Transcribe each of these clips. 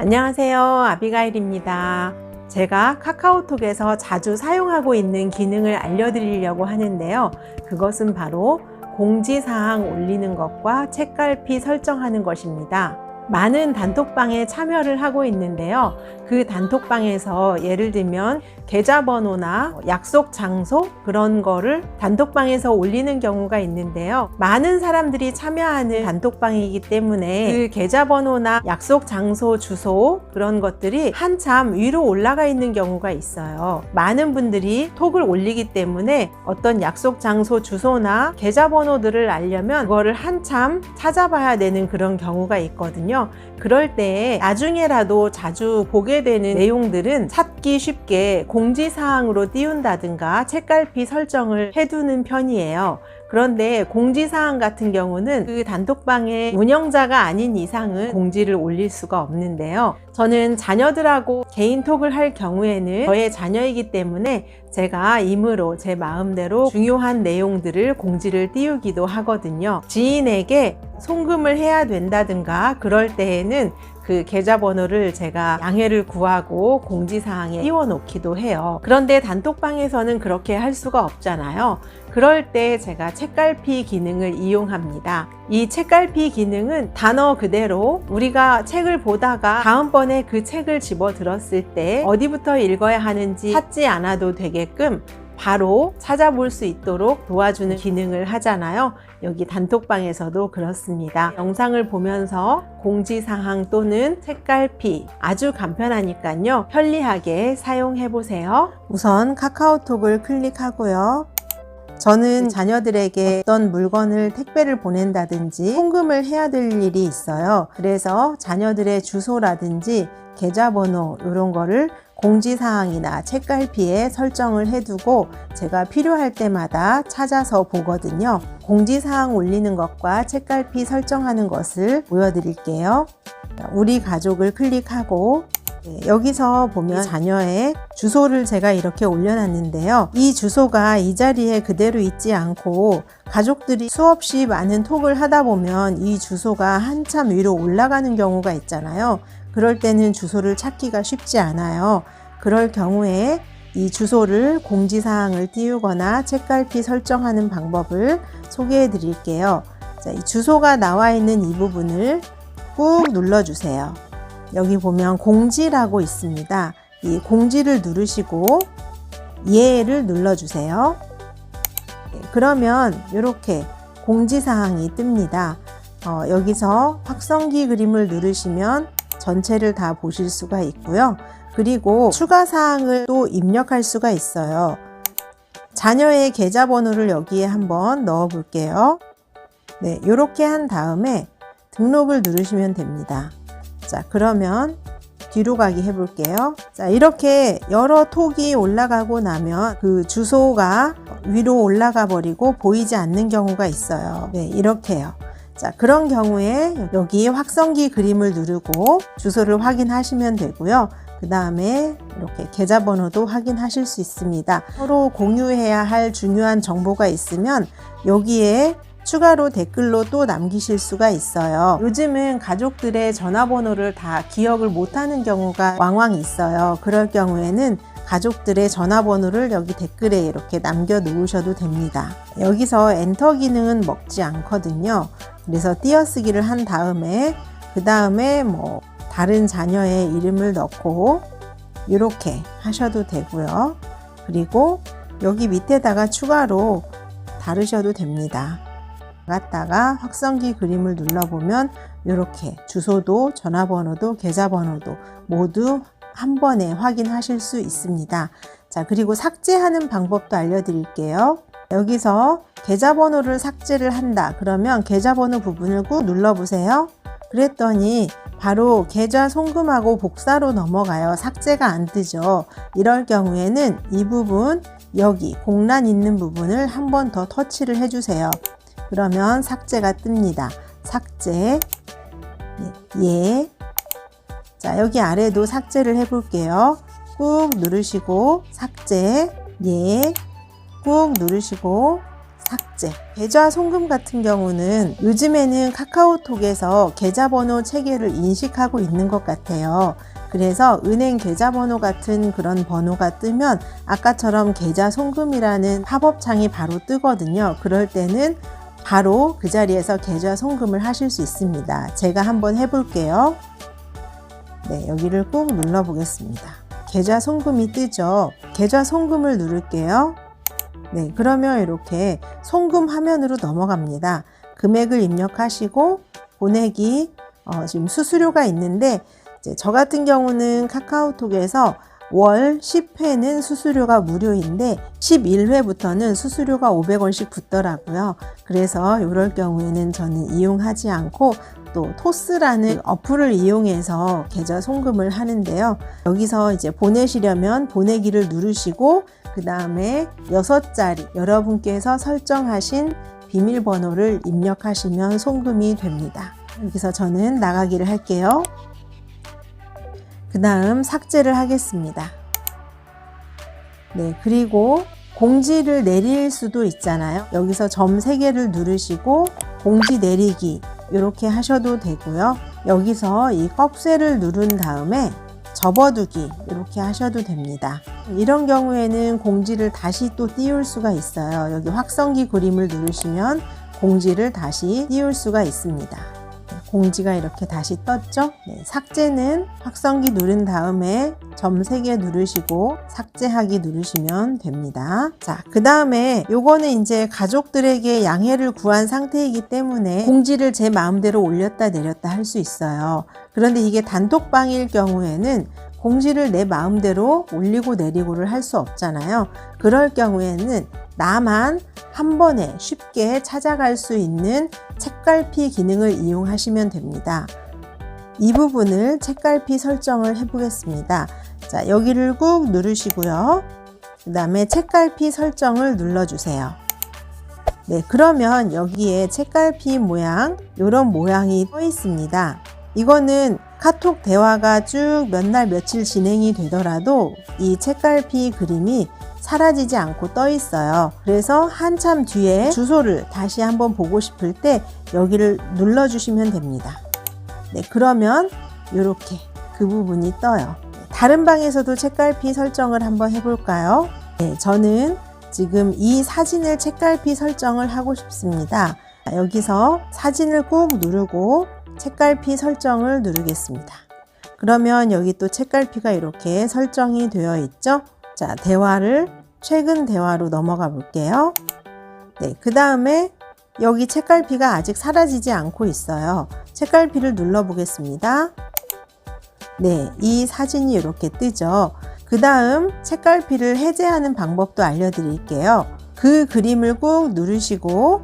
안녕하세요, 아비가일입니다. 제가 카카오톡에서 자주 사용하고 있는 기능을 알려드리려고 하는데요. 그것은 바로 공지사항 올리는 것과 책갈피 설정하는 것입니다. 많은 단톡방에 참여를 하고 있는데요. 그 단톡방에서 예를 들면 계좌번호나 약속 장소 그런 거를 단톡방에서 올리는 경우가 있는데요. 많은 사람들이 참여하는 단톡방이기 때문에 그 계좌번호나 약속 장소, 주소 그런 것들이 한참 위로 올라가 있는 경우가 있어요. 많은 분들이 톡을 올리기 때문에 어떤 약속 장소, 주소나 계좌번호들을 알려면 그거를 한참 찾아봐야 되는 그런 경우가 있거든요. 그럴 때 나중에라도 자주 보게 되는 내용들은 찾기 쉽게 공지사항으로 띄운다든가 책갈피 설정을 해두는 편이에요. 그런데 공지사항 같은 경우는 그 단톡방의 운영자가 아닌 이상은 공지를 올릴 수가 없는데요. 저는 자녀들하고 개인톡을 할 경우에는 저의 자녀이기 때문에 제가 임의로 제 마음대로 중요한 내용들을 공지를 띄우기도 하거든요. 지인에게 송금을 해야 된다든가 그럴 때에는 그 계좌번호를 제가 양해를 구하고 공지사항에 띄워놓기도 해요. 그런데 단톡방에서는 그렇게 할 수가 없잖아요. 그럴 때 제가 책갈피 기능을 이용합니다. 이 책갈피 기능은 단어 그대로 우리가 책을 보다가 다음번에 그 책을 집어 들었을 때 어디부터 읽어야 하는지 찾지 않아도 되게끔 바로 찾아볼 수 있도록 도와주는 기능을 하잖아요. 여기 단톡방에서도 그렇습니다. 영상을 보면서 공지사항 또는 책갈피 아주 간편하니까요. 편리하게 사용해 보세요. 우선 카카오톡을 클릭하고요. 저는 자녀들에게 어떤 물건을 택배를 보낸다든지 송금을 해야 될 일이 있어요. 그래서 자녀들의 주소라든지 계좌번호 이런 거를 공지사항이나 책갈피에 설정을 해두고 제가 필요할 때마다 찾아서 보거든요. 공지사항 올리는 것과 책갈피 설정하는 것을 보여드릴게요. 우리 가족을 클릭하고 여기서 보면 자녀의 주소를 제가 이렇게 올려놨는데요. 이 주소가 이 자리에 그대로 있지 않고 가족들이 수없이 많은 톡을 하다 보면 이 주소가 한참 위로 올라가는 경우가 있잖아요. 그럴 때는 주소를 찾기가 쉽지 않아요. 그럴 경우에 이 주소를 공지사항을 띄우거나 책갈피 설정하는 방법을 소개해 드릴게요. 자, 이 주소가 나와 있는 이 부분을 꾹 눌러주세요. 여기 보면 공지라고 있습니다. 이 공지를 누르시고 예를 눌러주세요. 그러면 이렇게 공지사항이 뜹니다. 여기서 확성기 그림을 누르시면 전체를 다 보실 수가 있고요. 그리고 추가 사항을 또 입력할 수가 있어요. 자녀의 계좌번호를 여기에 한번 넣어 볼게요. 네, 이렇게 한 다음에 등록을 누르시면 됩니다. 자, 그러면 뒤로 가기 해볼게요. 자, 이렇게 여러 톡이 올라가고 나면 그 주소가 위로 올라가 버리고 보이지 않는 경우가 있어요. 네, 이렇게요. 자, 그런 경우에 여기 확성기 그림을 누르고 주소를 확인하시면 되고요. 그 다음에 이렇게 계좌번호도 확인하실 수 있습니다. 서로 공유해야 할 중요한 정보가 있으면 여기에 추가로 댓글로 또 남기실 수가 있어요. 요즘은 가족들의 전화번호를 다 기억을 못하는 경우가 왕왕 있어요. 그럴 경우에는 가족들의 전화번호를 여기 댓글에 이렇게 남겨 놓으셔도 됩니다. 여기서 엔터 기능은 먹지 않거든요. 그래서 띄어쓰기를 한 다음에 그 다음에 뭐 다른 자녀의 이름을 넣고 이렇게 하셔도 되고요. 그리고 여기 밑에다가 추가로 다르셔도 됩니다. 갔다가 확성기 그림을 눌러보면 이렇게 주소도 전화번호도 계좌번호도 모두 한 번에 확인하실 수 있습니다. 자, 그리고 삭제하는 방법도 알려드릴게요. 여기서 계좌번호를 삭제를 한다. 그러면 계좌번호 부분을 꾹 눌러보세요. 그랬더니 바로 계좌 송금하고 복사로 넘어가요. 삭제가 안 뜨죠. 이럴 경우에는 이 부분 여기 공란 있는 부분을 한 번 더 터치를 해주세요. 그러면 삭제가 뜹니다. 삭제, 예. 자, 여기 아래도 삭제를 해볼게요. 꾹 누르시고 삭제, 예. 꾹 누르시고 삭제. 계좌 송금 같은 경우는 요즘에는 카카오톡에서 계좌번호 체계를 인식하고 있는 것 같아요. 그래서 은행 계좌번호 같은 그런 번호가 뜨면 아까처럼 계좌 송금이라는 팝업창이 바로 뜨거든요. 그럴 때는 바로 그 자리에서 계좌 송금을 하실 수 있습니다. 제가 한번 해볼게요. 네, 여기를 꾹 눌러 보겠습니다. 계좌 송금이 뜨죠. 계좌 송금을 누를게요. 네, 그러면 이렇게 송금 화면으로 넘어갑니다. 금액을 입력하시고 보내기, 지금 수수료가 있는데 이제 저 같은 경우는 카카오톡에서 월 10회는 수수료가 무료인데 11회부터는 수수료가 500원씩 붙더라고요. 그래서 이럴 경우에는 저는 이용하지 않고 또 토스라는 어플을 이용해서 계좌 송금을 하는데요. 여기서 이제 보내시려면 보내기를 누르시고 그 다음에 6자리 여러분께서 설정하신 비밀번호를 입력하시면 송금이 됩니다. 여기서 저는 나가기를 할게요. 그 다음 삭제를 하겠습니다. 네, 그리고 공지를 내릴 수도 있잖아요. 여기서 점 3개를 누르시고 공지 내리기 이렇게 하셔도 되고요. 여기서 이 꺽쇠를 누른 다음에 접어두기 이렇게 하셔도 됩니다. 이런 경우에는 공지를 다시 또 띄울 수가 있어요. 여기 확성기 그림을 누르시면 공지를 다시 띄울 수가 있습니다. 공지가 이렇게 다시 떴죠? 네, 삭제는 확성기 누른 다음에 점 3개 누르시고 삭제하기 누르시면 됩니다. 자, 그 다음에 요거는 이제 가족들에게 양해를 구한 상태이기 때문에 공지를 제 마음대로 올렸다 내렸다 할 수 있어요. 그런데 이게 단톡방일 경우에는 공지를 내 마음대로 올리고 내리고를 할 수 없잖아요. 그럴 경우에는 나만 한 번에 쉽게 찾아갈 수 있는 책갈피 기능을 이용하시면 됩니다. 이 부분을 책갈피 설정을 해보겠습니다. 자, 여기를 꾹 누르시고요. 그 다음에 책갈피 설정을 눌러주세요. 네, 그러면 여기에 책갈피 모양, 이런 모양이 떠 있습니다. 이거는 카톡 대화가 쭉 몇 날 며칠 진행이 되더라도 이 책갈피 그림이 사라지지 않고 떠 있어요. 그래서 한참 뒤에 주소를 다시 한번 보고 싶을 때 여기를 눌러주시면 됩니다. 네, 그러면 이렇게 그 부분이 떠요. 다른 방에서도 책갈피 설정을 한번 해볼까요? 네, 저는 지금 이 사진을 책갈피 설정을 하고 싶습니다. 여기서 사진을 꾹 누르고 책갈피 설정을 누르겠습니다. 그러면 여기 또 책갈피가 이렇게 설정이 되어 있죠? 자, 대화를 최근 대화로 넘어가 볼게요. 네, 그 다음에 여기 책갈피가 아직 사라지지 않고 있어요. 책갈피를 눌러 보겠습니다. 네, 이 사진이 이렇게 뜨죠. 그 다음 책갈피를 해제하는 방법도 알려드릴게요. 그 그림을 꾹 누르시고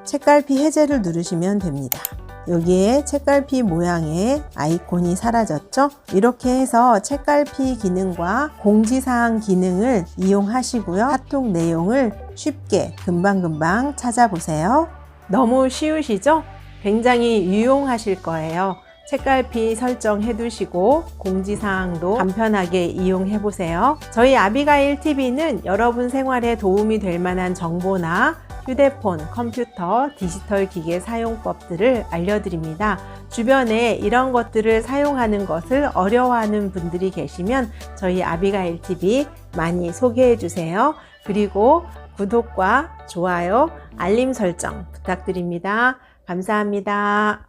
책갈피 해제를 누르시면 됩니다. 여기에 책갈피 모양의 아이콘이 사라졌죠? 이렇게 해서 책갈피 기능과 공지사항 기능을 이용하시고요. 카톡 내용을 쉽게 금방금방 찾아보세요. 너무 쉬우시죠? 굉장히 유용하실 거예요. 책갈피 설정해 두시고 공지사항도 간편하게 이용해 보세요. 저희 아비가일 TV는 여러분 생활에 도움이 될 만한 정보나 휴대폰, 컴퓨터, 디지털 기계 사용법들을 알려드립니다. 주변에 이런 것들을 사용하는 것을 어려워하는 분들이 계시면 저희 아비가일 TV 많이 소개해 주세요. 그리고 구독과 좋아요, 알림 설정 부탁드립니다. 감사합니다.